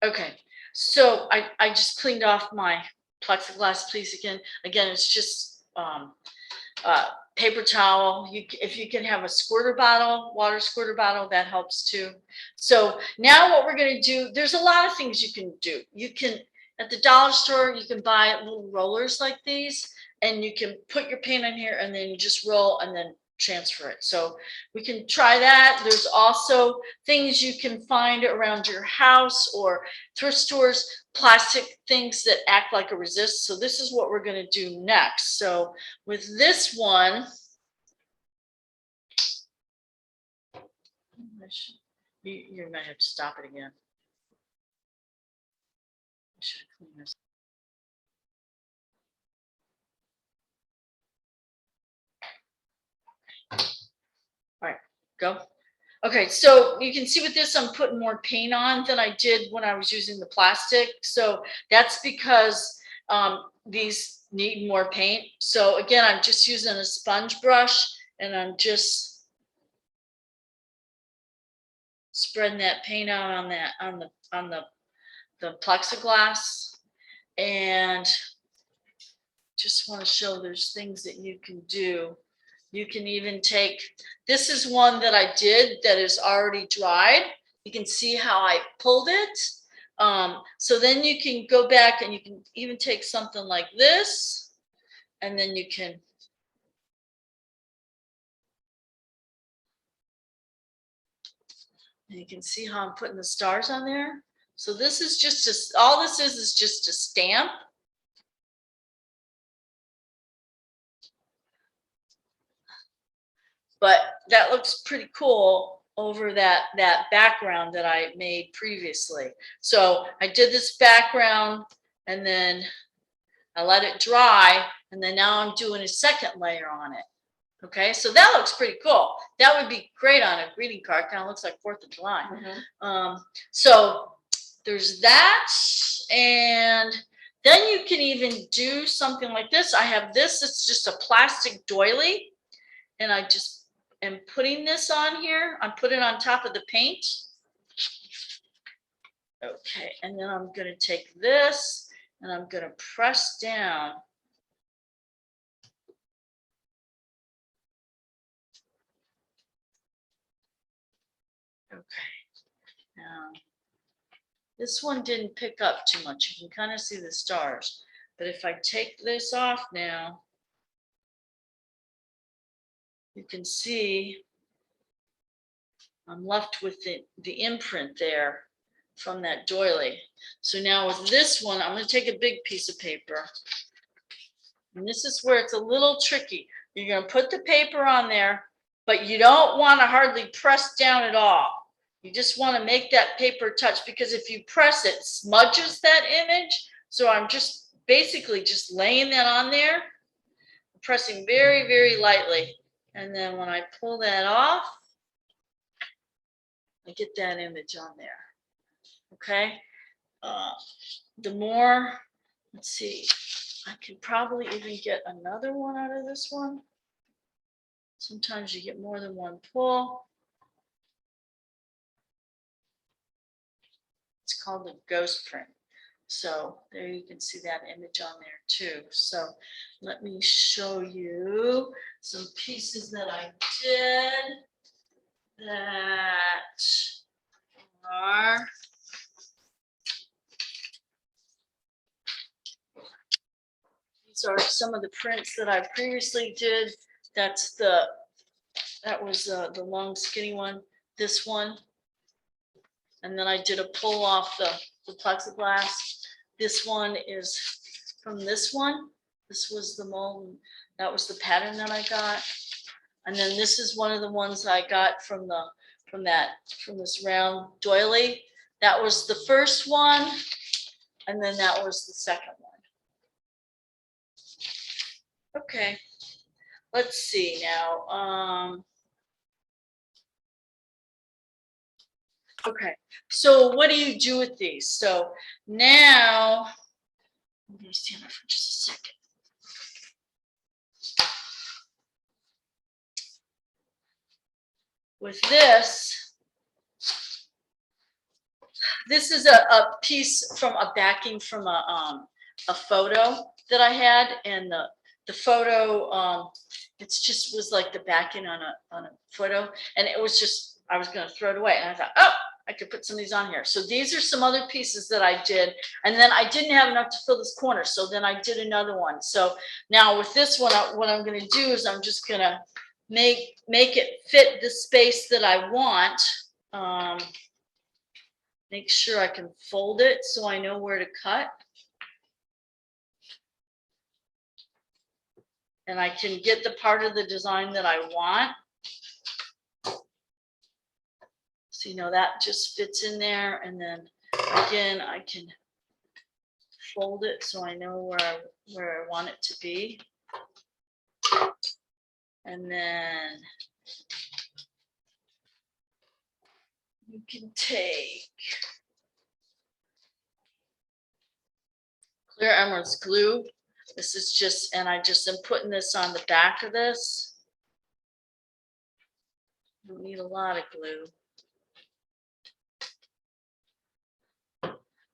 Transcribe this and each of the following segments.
Okay, so I just cleaned off my plexiglass piece again. Again, it's just paper towel. If you can have a squirter bottle, water squirter bottle, that helps too. So now what we're going to do, there's a lot of things you can do. You can, at the dollar store, you can buy little rollers like these, and you can put your paint in here and then you just roll and then transfer it. So we can try that. There's also things you can find around your house or thrift stores, plastic things that act like a resist. So this is what we're going to do next. So with this one, you're going to have to stop it again. I should have cleaned this. All right, go. Okay, so you can see with this, I'm putting more paint on than I did when I was using the plastic. So that's because these need more paint. So again, I'm just using a sponge brush and I'm just spreading that paint out on that on the plexiglass, and just want to show there's things that you can do. You can even take, this is one that I did that is already dried. You can see how I pulled it. So then you can go back and you can even take something like this, and then you can see how I'm putting the stars on there. So this is just all this is just a stamp. But that looks pretty cool over that background that I made previously. So I did this background and then I let it dry, and then now I'm doing a second layer on it. Okay, so that looks pretty cool. That would be great on a greeting card. Kind of looks like 4th of July. So there's that, and then you can even do something like this. I have this, it's just a plastic doily, and I just am putting this on here. I'm putting it on top of the paint. Okay, and then I'm going to take this and I'm going to press down. Okay, now this one didn't pick up too much. You can kind of see the stars, but if I take this off now, you can see I'm left with the imprint there from that doily. So now with this one, I'm going to take a big piece of paper, and this is where it's a little tricky. You're going to put the paper on there, but you don't want to hardly press down at all. You just want to make that paper touch, because if you press it, smudges that image. So I'm just basically just laying that on there, pressing very, very lightly. And then when I pull that off, I get that image on there. Okay. The more, let's see, I could probably even get another one out of this one. Sometimes you get more than one pull. It's called the ghost print. So there you can see that image on there too. So let me show you some pieces that I did that are these are some of the prints that I previously did. That was the long skinny one, this one. And then I did a pull off the plexiglass. This one is from this one. This was the mold. That was the pattern that I got. And then this is one of the ones I got from this round doily. That was the first one. And then that was the second one. Okay. Let's see now. Okay, so what do you do with these? So now, I'm going to stand up for just a second. With this, This is a piece from a backing from a photo that I had, and the photo it's just was like the backing on a photo, and it was just I was going to throw it away, and I thought, oh, I could put some of these on here. So these are some other pieces that I did, and then I didn't have enough to fill this corner, so then I did another one. So now with this one, what I'm going to do is I'm just going to make it fit the space that I want. Make sure I can fold it so I know where to cut. And I can get the part of the design that I want. So, you know, that just fits in there. And then again, I can fold it so I know where I want it to be. And then you can take clear emerald's glue. This is just, and I just am putting this on the back of this. Don't need a lot of glue.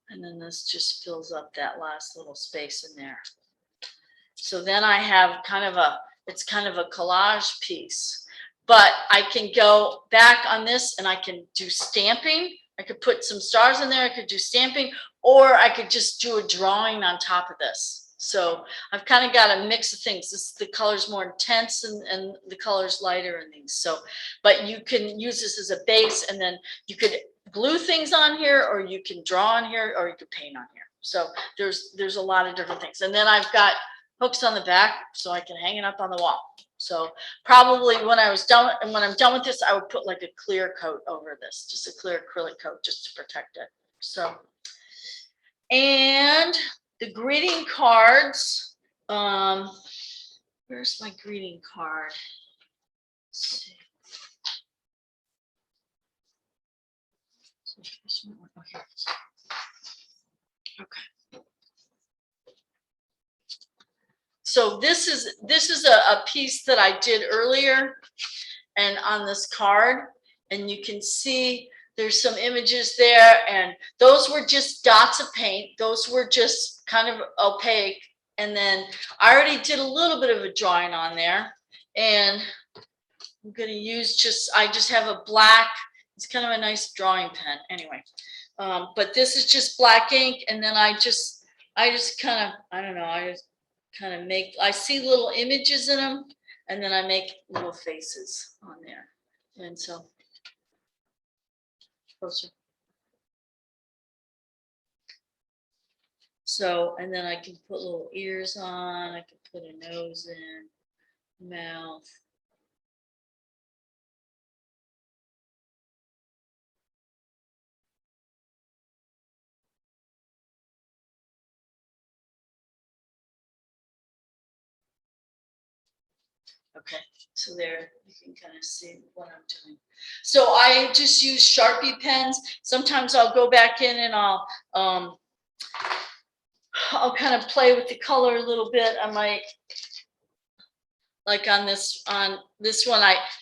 And then this just fills up that last little space in there. So then I have it's kind of a collage piece, but I can go back on this and I can do stamping. I could put some stars in there. I could do stamping, or I could just do a drawing on top of this. So I've kind of got a mix of things. The color's more intense and the color's lighter in these. So, but you can use this as a base, and then you could glue things on here, or you can draw on here, or you could paint on here. So there's a lot of different things. And then I've got hooks on the back so I can hang it up on the wall. So probably when I'm done with this, I would put like a clear coat over this, just a clear acrylic coat just to protect it. So, and the greeting cards, where's my greeting card? Let's see. Okay. So this is a piece that I did earlier and on this card, and you can see there's some images there, and those were just dots of paint. Those were just kind of opaque. And then I already did a little bit of a drawing on there, and I'm going to use I just have a black, it's kind of a nice drawing pen anyway. But this is just black ink, and then I just kind of, I don't know, I just kind of I see little images in them, and then I make little faces on there. And so, closer. So, and then I can put little ears on, I can put a nose in, mouth. Okay, so there you can kind of see what I'm doing. So I just use Sharpie pens. Sometimes I'll go back in and I'll kind of play with the color a little bit. I might, like on this one,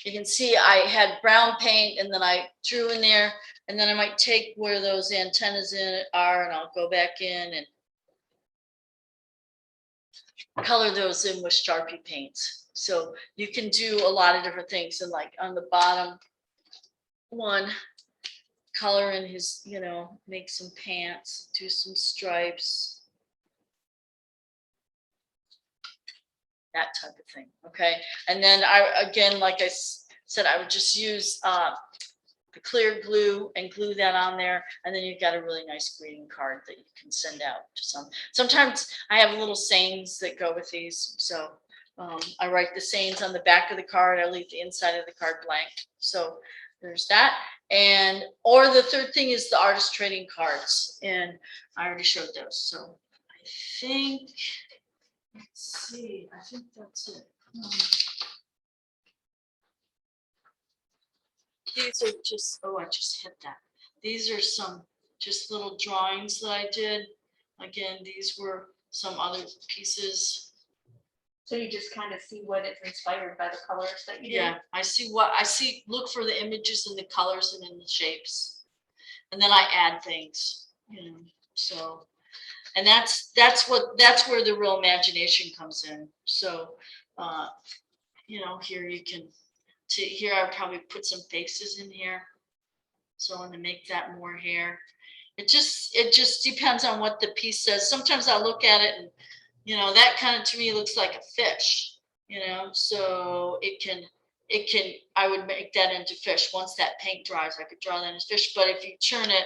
you can see I had brown paint, and then I drew in there, and then I might take where those antennas are, and I'll go back in and color those in with Sharpie paints. So you can do a lot of different things. And like on the bottom one, color in his, you know, make some pants, do some stripes, that type of thing. Okay. And then again, like I said, I would just use the clear glue and glue that on there, and then you've got a really nice greeting card that you can send out to sometimes I have little sayings that go with these. So I write the sayings on the back of the card. I leave the inside of the card blank. So there's that. And or the third thing is the artist trading cards, and I already showed those. So I think, let's see, I think that's it. These are just, oh, I just hit that. These are some just little drawings that I did. Again, these were some other pieces. So you just kind of see what it's inspired by the colors that you Yeah, I see, look for the images and the colors and in the shapes. and then I add things, you know, so. And that's where the real imagination comes in. So, you know, here you can, here I probably put some faces in here. So I want to make that more hair. It just depends on what the piece says. Sometimes I look at it and, you know, that kind of to me looks like a fish, you know, so I would make that into fish. Once that paint dries, I could draw that as fish. But if you turn it,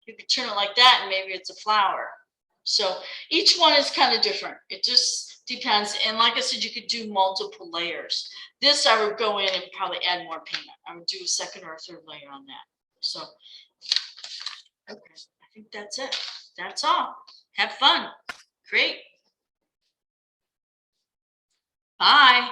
you could turn it like that and maybe it's a flower. So each one is kind of different. It just depends. And like I said, you could do multiple layers. This I would go in and probably add more paint. I would do a second or a third layer on that. So, okay, I think that's it. That's all. Have fun. Great. Bye.